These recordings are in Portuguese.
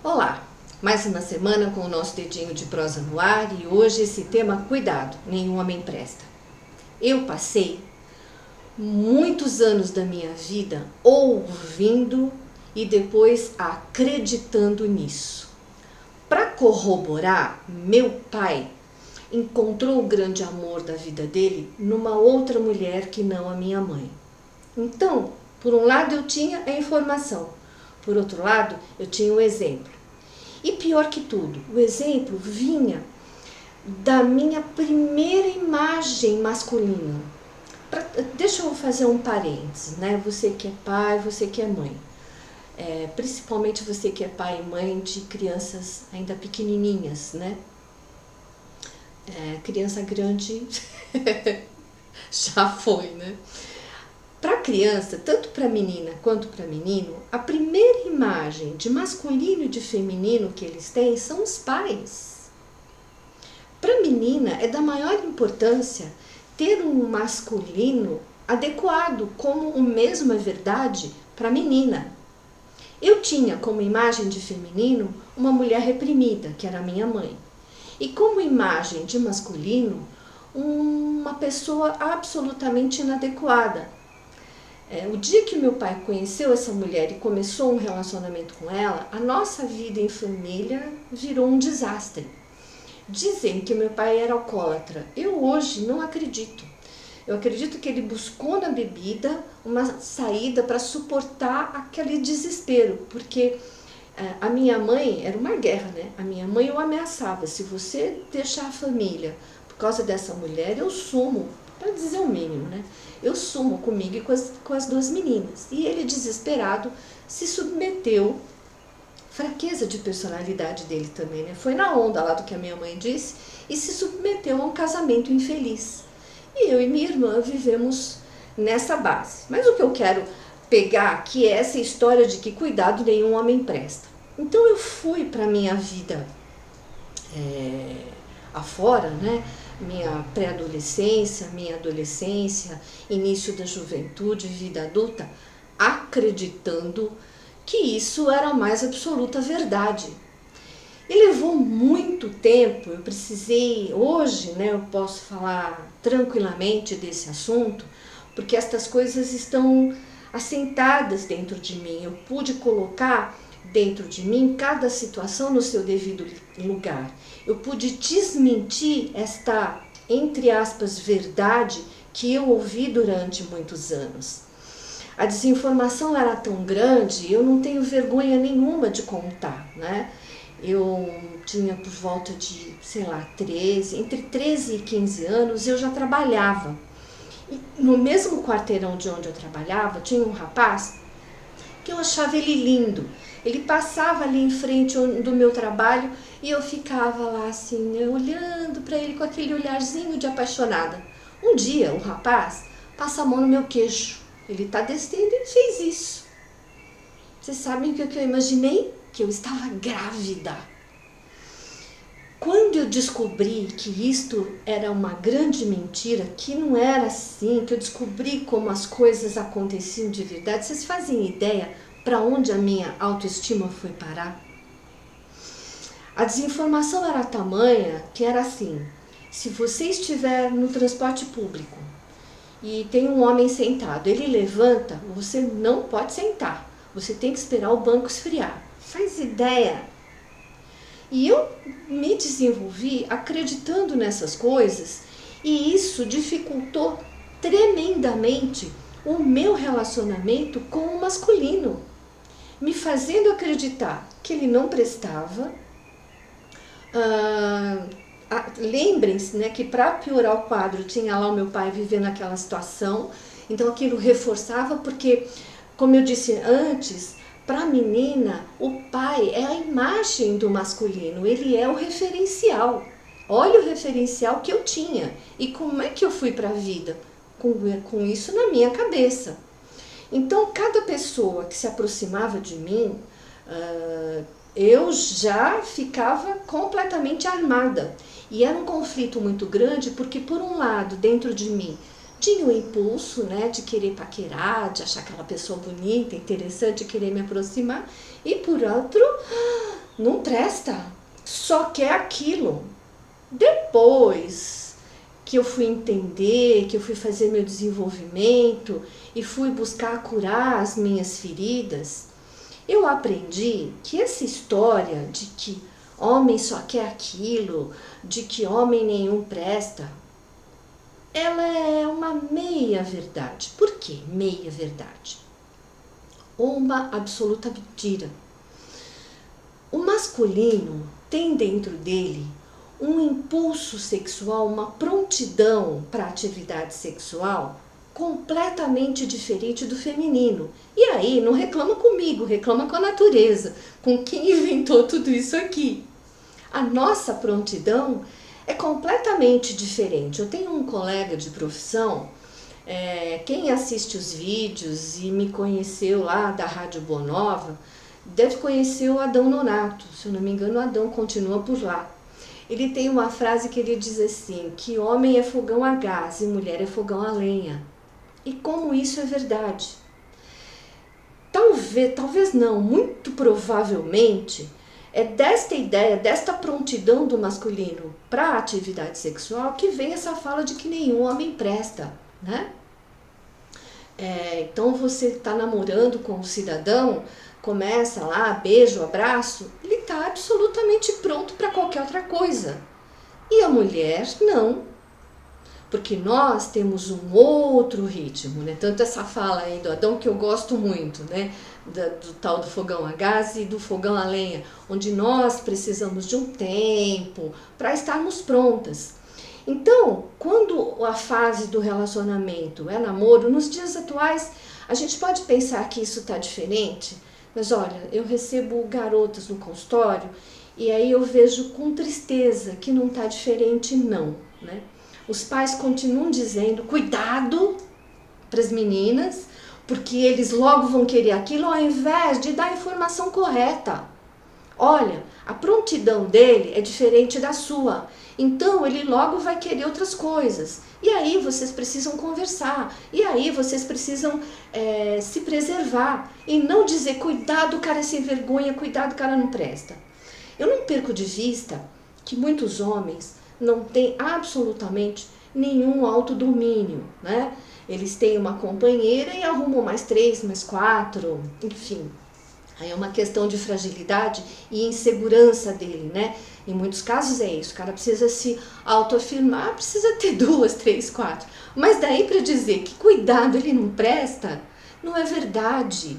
Olá, mais uma semana com o nosso dedinho de prosa no ar e hoje esse tema cuidado, nenhum homem presta. Eu passei muitos anos da minha vida ouvindo e depois acreditando nisso. Para corroborar, meu pai encontrou o grande amor da vida dele numa outra mulher que não a minha mãe. Então, por um lado eu tinha a informação, por outro lado eu tinha o exemplo. E pior que tudo, o exemplo vinha da minha primeira imagem masculina. Deixa eu fazer um parênteses, né? Você que é pai, você que é mãe. Principalmente você que é pai e mãe de crianças ainda pequenininhas, né? Criança grande já foi, né? Para criança, tanto para menina quanto para menino, a primeira imagem de masculino e de feminino que eles têm são os pais. Para menina é da maior importância ter um masculino adequado, como o mesmo é verdade para menina. Eu tinha como imagem de feminino uma mulher reprimida, que era a minha mãe, e como imagem de masculino, uma pessoa absolutamente inadequada. O dia que meu pai conheceu essa mulher e começou um relacionamento com ela, a nossa vida em família virou um desastre. Dizem que meu pai era alcoólatra. Eu hoje não acredito. Eu acredito que ele buscou na bebida uma saída para suportar aquele desespero, porque a minha mãe era uma guerra, né? A minha mãe o ameaçava: se você deixar a família por causa dessa mulher, eu sumo, para dizer o mínimo, né? Eu sumo comigo e com as duas meninas. E ele, desesperado, se submeteu, fraqueza de personalidade dele também, né? Foi na onda lá do que a minha mãe disse e se submeteu a um casamento infeliz. E eu e minha irmã vivemos nessa base. Mas o que eu quero pegar aqui é essa história de que cuidado nenhum homem presta. Então eu fui para a minha vida afora, né? Minha pré-adolescência, minha adolescência, início da juventude, vida adulta, acreditando que isso era a mais absoluta verdade. E levou muito tempo, eu precisei, hoje, né, eu posso falar tranquilamente desse assunto, porque estas coisas estão assentadas dentro de mim. Eu pude colocar dentro de mim cada situação no seu devido lugar. Eu pude desmentir esta, entre aspas, verdade que eu ouvi durante muitos anos. A desinformação era tão grande, eu não tenho vergonha nenhuma de contar, né? Eu tinha por volta de, entre 13 e 15 anos, eu já trabalhava. E no mesmo quarteirão de onde eu trabalhava, tinha um rapaz que eu achava ele lindo. Ele passava ali em frente do meu trabalho e eu ficava lá assim, né, olhando para ele com aquele olharzinho de apaixonada. Um dia, o rapaz passa a mão no meu queixo. Ele está descendo e fez isso. Vocês sabem o que eu imaginei? Que eu estava grávida. Quando eu descobri que isto era uma grande mentira, que não era assim, que eu descobri como as coisas aconteciam de verdade, vocês fazem ideia para onde a minha autoestima foi parar? A desinformação era tamanha que era assim: se você estiver no transporte público e tem um homem sentado, ele levanta, você não pode sentar, você tem que esperar o banco esfriar. Faz ideia? E eu me desenvolvi acreditando nessas coisas e isso dificultou tremendamente o meu relacionamento com o masculino, me fazendo acreditar que ele não prestava. Lembrem-se, né, que para piorar o quadro tinha lá o meu pai vivendo aquela situação, então aquilo reforçava, porque, como eu disse antes, para a menina, o pai é a imagem do masculino, ele é o referencial. Olha o referencial que eu tinha e como é que eu fui para a vida com isso na minha cabeça. Então, cada pessoa que se aproximava de mim, eu já ficava completamente armada. E era um conflito muito grande, porque por um lado, dentro de mim, tinha o impulso, né, de querer paquerar, de achar aquela pessoa bonita, interessante, querer me aproximar. E por outro, não presta, só quer aquilo. Depois que eu fui entender, que eu fui fazer meu desenvolvimento e fui buscar curar as minhas feridas, eu aprendi que essa história de que homem só quer aquilo, de que homem nenhum presta, ela é uma meia verdade. Por que meia verdade? Ou uma absoluta mentira. O masculino tem dentro dele um impulso sexual, uma prontidão para a atividade sexual completamente diferente do feminino. E aí, não reclama comigo, reclama com a natureza, com quem inventou tudo isso aqui. A nossa prontidão é completamente diferente. Eu tenho um colega de profissão, quem assiste os vídeos e me conheceu lá da Rádio Boa Nova, deve conhecer o Adão Nonato. Se eu não me engano, o Adão continua por lá. Ele tem uma frase que ele diz assim, que homem é fogão a gás e mulher é fogão a lenha. E como isso é verdade? Talvez não, muito provavelmente, é desta ideia, desta prontidão do masculino para a atividade sexual que vem essa fala de que nenhum homem presta, né? Então você está namorando com um cidadão, começa lá, beijo, abraço, ele está absolutamente pronto para qualquer outra coisa. E a mulher não, porque nós temos um outro ritmo, né? Tanto essa fala aí do Adão que eu gosto muito, né? Do tal do fogão a gás e do fogão a lenha, onde nós precisamos de um tempo para estarmos prontas. Então, quando a fase do relacionamento é namoro, nos dias atuais, a gente pode pensar que isso está diferente, mas olha, eu recebo garotas no consultório e aí eu vejo com tristeza que não está diferente não, né? Os pais continuam dizendo, cuidado para as meninas, porque eles logo vão querer aquilo ao invés de dar a informação correta. Olha, a prontidão dele é diferente da sua, então ele logo vai querer outras coisas. E aí vocês precisam conversar, e aí vocês precisam se preservar e não dizer, cuidado, o cara é sem vergonha, cuidado, o cara não presta. Eu não perco de vista que muitos homens não têm absolutamente nenhum autodomínio, né? Eles têm uma companheira e arrumam mais 3, mais 4, enfim. Aí é uma questão de fragilidade e insegurança dele, né? Em muitos casos é isso, o cara precisa se autoafirmar, precisa ter 2, 3, 4. Mas daí para dizer que cuidado, ele não presta, não é verdade.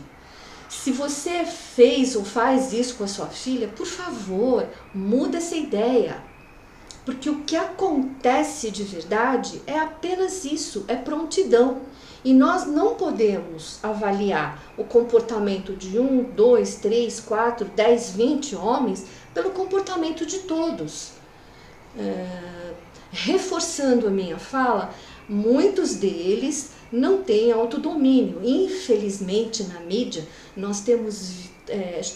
Se você fez ou faz isso com a sua filha, por favor, muda essa ideia. Porque o que acontece de verdade é apenas isso, é prontidão. E nós não podemos avaliar o comportamento de 1, 2, 3, 4, 10, 20 homens pelo comportamento de todos. Reforçando a minha fala, muitos deles não têm autodomínio. Infelizmente, na mídia, nós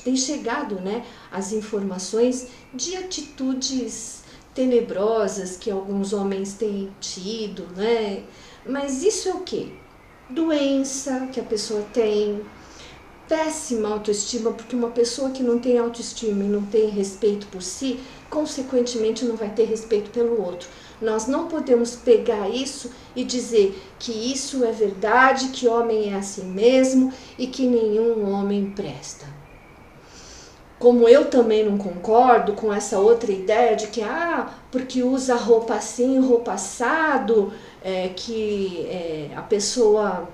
tem chegado, né, as informações de atitudes tenebrosas que alguns homens têm tido, né? Mas isso é o quê? Doença que a pessoa tem, péssima autoestima, porque uma pessoa que não tem autoestima e não tem respeito por si, consequentemente não vai ter respeito pelo outro. Nós não podemos pegar isso e dizer que isso é verdade, que homem é assim mesmo e que nenhum homem presta. Como eu também não concordo com essa outra ideia de que, porque usa roupa assim, roupa assado, a pessoa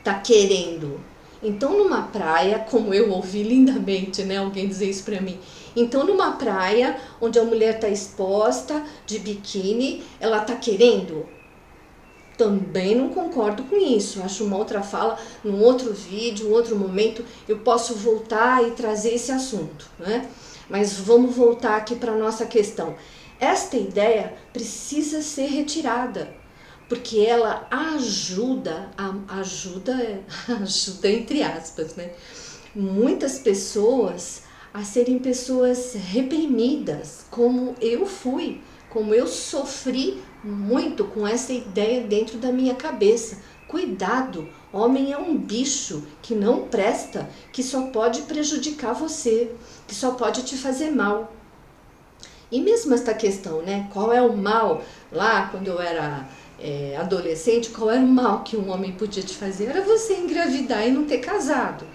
tá querendo. Então, numa praia, como eu ouvi lindamente, né, alguém dizer isso pra mim, então numa praia onde a mulher tá exposta, de biquíni, ela tá querendo? Também não concordo com isso, acho uma outra fala, num outro vídeo, um outro momento, eu posso voltar e trazer esse assunto, né? Mas vamos voltar aqui para a nossa questão. Esta ideia precisa ser retirada, porque ela ajuda entre aspas, né? Muitas pessoas a serem pessoas reprimidas, como eu fui, como eu sofri muito com essa ideia dentro da minha cabeça, Cuidado, homem é um bicho que não presta, que só pode prejudicar você, que só pode te fazer mal. E mesmo esta questão, né? Qual é o mal? Lá, quando eu era adolescente, qual era o mal que um homem podia te fazer? Era você engravidar e não ter casado.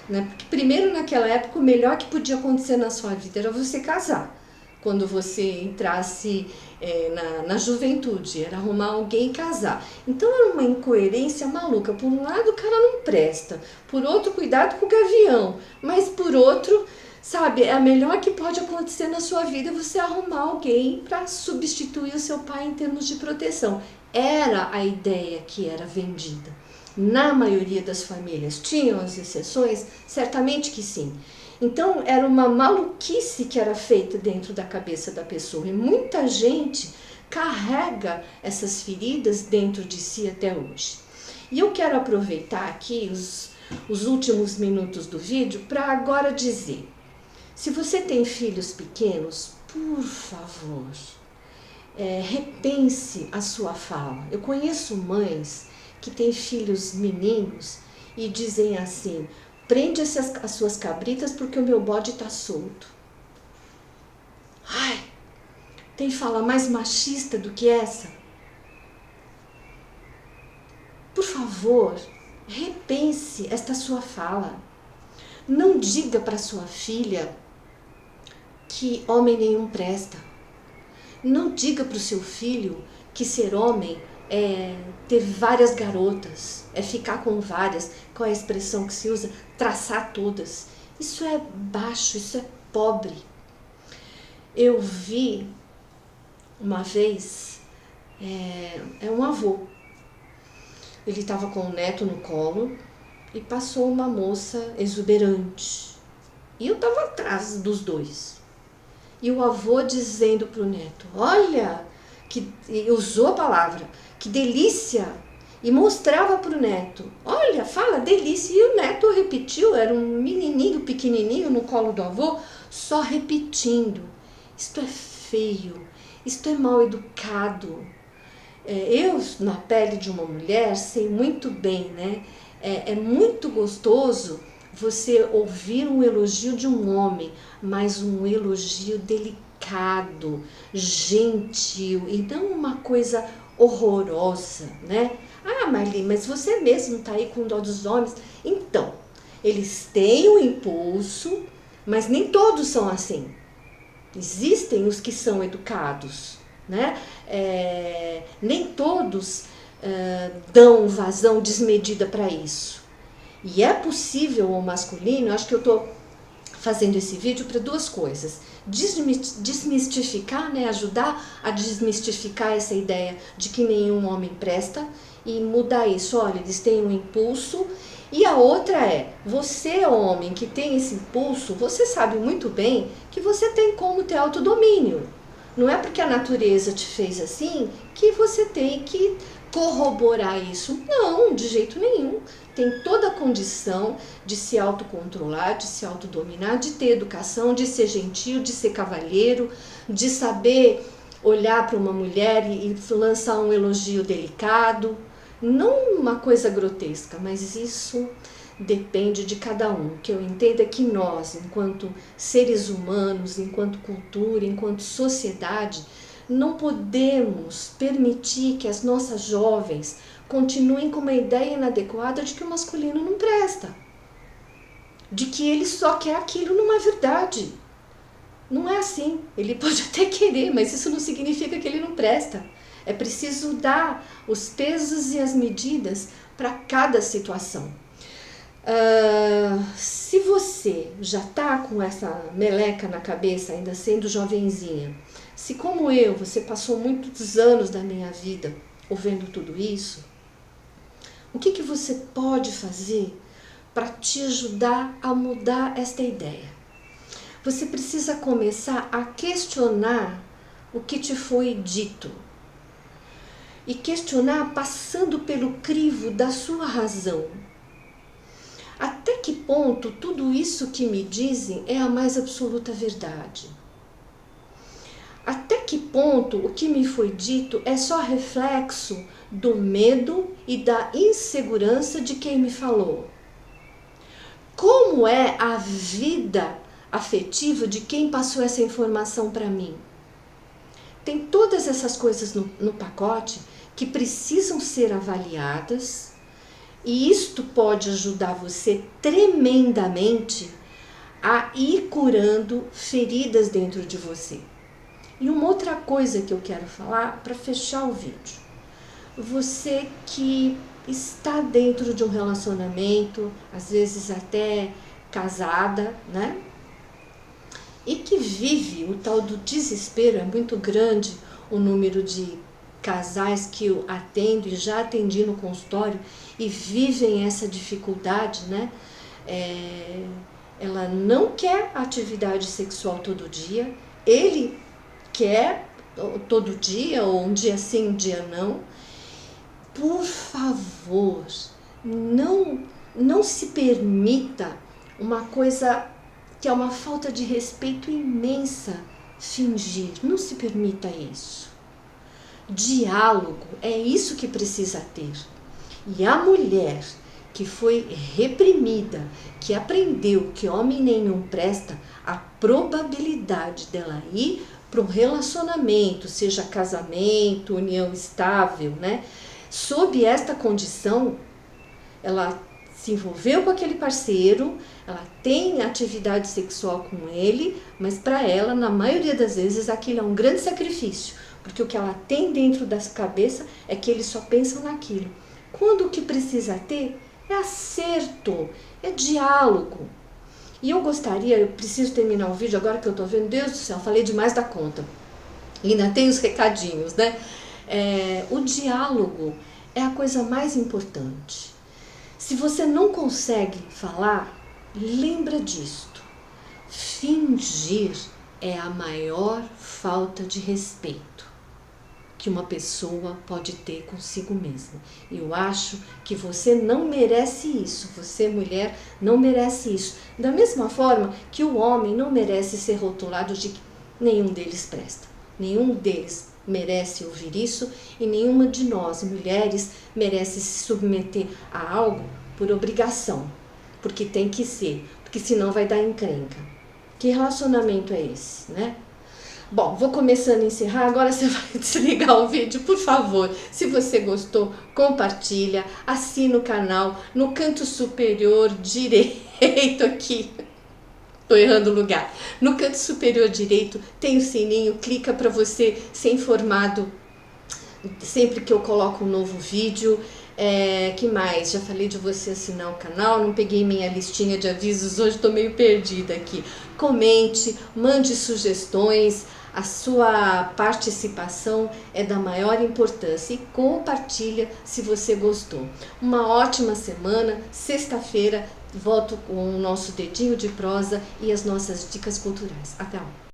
Né? Porque primeiro, naquela época, o melhor que podia acontecer na sua vida era você casar. Quando você entrasse na juventude, era arrumar alguém e casar. Então era uma incoerência maluca. Por um lado o cara não presta, por outro cuidado com o gavião, mas por outro, sabe, é a melhor que pode acontecer na sua vida você arrumar alguém para substituir o seu pai em termos de proteção. Era a ideia que era vendida. Na maioria das famílias, tinham as exceções? Certamente que sim. Então era uma maluquice que era feita dentro da cabeça da pessoa e muita gente carrega essas feridas dentro de si até hoje. E eu quero aproveitar aqui os últimos minutos do vídeo para agora dizer, se você tem filhos pequenos, por favor, repense a sua fala. Eu conheço mães que têm filhos meninos e dizem assim, prende as suas cabritas porque o meu bode tá solto. Ai, tem fala mais machista do que essa? Por favor, repense esta sua fala. Não diga para sua filha que homem nenhum presta. Não diga para o seu filho que ser homem é ter várias garotas, é ficar com várias, qual é a expressão que se usa? Traçar todas. Isso é baixo, isso é pobre. Eu vi uma vez, um avô, ele estava com o neto no colo e passou uma moça exuberante. E eu estava atrás dos dois. E o avô dizendo para o neto, olha, usou a palavra, que delícia, e mostrava para o neto, olha, fala delícia, e o neto repetiu, era um menininho pequenininho no colo do avô, só repetindo. Isto é feio, isto é mal educado. Eu, na pele de uma mulher, sei muito bem, né? É muito gostoso você ouvir um elogio de um homem, mas um elogio delicado, gentil, e não uma coisa horrorosa, né? Ah, Marli, mas você mesmo tá aí com dó dos homens. Então, eles têm o impulso, mas nem todos são assim. Existem os que são educados, né? Nem todos dão vazão desmedida para isso. E é possível ao masculino, eu acho que eu estou fazendo esse vídeo para duas coisas. Desmistificar, né? Ajudar a desmistificar essa ideia de que nenhum homem presta e mudar isso. Olha, eles têm um impulso. E a outra é, você homem que tem esse impulso, você sabe muito bem que você tem como ter autodomínio. Não é porque a natureza te fez assim que você tem que corroborar isso. Não, de jeito nenhum. Tem toda a condição de se autocontrolar, de se autodominar, de ter educação, de ser gentil, de ser cavalheiro, de saber olhar para uma mulher e lançar um elogio delicado. Não uma coisa grotesca, mas isso depende de cada um. O que eu entendo é que nós, enquanto seres humanos, enquanto cultura, enquanto sociedade, não podemos permitir que as nossas jovens continuem com uma ideia inadequada de que o masculino não presta. De que ele só quer aquilo, não é verdade. Não é assim. Ele pode até querer, mas isso não significa que ele não presta. É preciso dar os pesos e as medidas para cada situação. Se você já está com essa meleca na cabeça, ainda sendo jovenzinha, se como eu, você passou muitos anos da minha vida ouvindo tudo isso, o que você pode fazer para te ajudar a mudar esta ideia? Você precisa começar a questionar o que te foi dito. E questionar passando pelo crivo da sua razão. Até que ponto tudo isso que me dizem é a mais absoluta verdade? Até que ponto, o que me foi dito é só reflexo do medo e da insegurança de quem me falou. Como é a vida afetiva de quem passou essa informação para mim? Tem todas essas coisas no pacote que precisam ser avaliadas, e isto pode ajudar você tremendamente a ir curando feridas dentro de você. E uma outra coisa que eu quero falar para fechar o vídeo. Você que está dentro de um relacionamento, às vezes até casada, né? E que vive o tal do desespero, é muito grande o número de casais que eu atendo e já atendi no consultório e vivem essa dificuldade, né? Ela não quer atividade sexual todo dia, ele quer todo dia, ou um dia sim, um dia não. Por favor, não se permita uma coisa que é uma falta de respeito imensa, fingir. Não se permita isso. Diálogo, é isso que precisa ter. E a mulher que foi reprimida, que aprendeu que homem nenhum presta, a probabilidade dela ir para um relacionamento, seja casamento, união estável, né? Sob esta condição, ela se envolveu com aquele parceiro, ela tem atividade sexual com ele, mas para ela, na maioria das vezes, aquilo é um grande sacrifício, porque o que ela tem dentro da cabeça é que eles só pensam naquilo. Quando o que precisa ter é acerto, é diálogo. E eu preciso terminar o vídeo agora que eu tô vendo, Deus do céu, falei demais da conta. E ainda tem os recadinhos, né? O diálogo é a coisa mais importante. Se você não consegue falar, lembra disto. Fingir é a maior falta de respeito que uma pessoa pode ter consigo mesma. Eu acho que você não merece isso. Você, mulher, não merece isso. Da mesma forma que o homem não merece ser rotulado de que nenhum deles presta. Nenhum deles merece ouvir isso e nenhuma de nós, mulheres, merece se submeter a algo por obrigação, porque tem que ser, porque senão vai dar encrenca. Que relacionamento é esse, né? Bom, vou começando a encerrar, agora você vai desligar o vídeo, por favor. Se você gostou, compartilha, assina o canal no canto superior direito aqui. Tô errando o lugar. No canto superior direito tem o sininho, clica para você ser informado sempre que eu coloco um novo vídeo. Que mais? Já falei de você assinar o canal, não peguei minha listinha de avisos hoje, tô meio perdida aqui. Comente, mande sugestões, a sua participação é da maior importância e compartilha se você gostou. Uma ótima semana, sexta-feira volto com o nosso dedinho de prosa e as nossas dicas culturais. Até lá!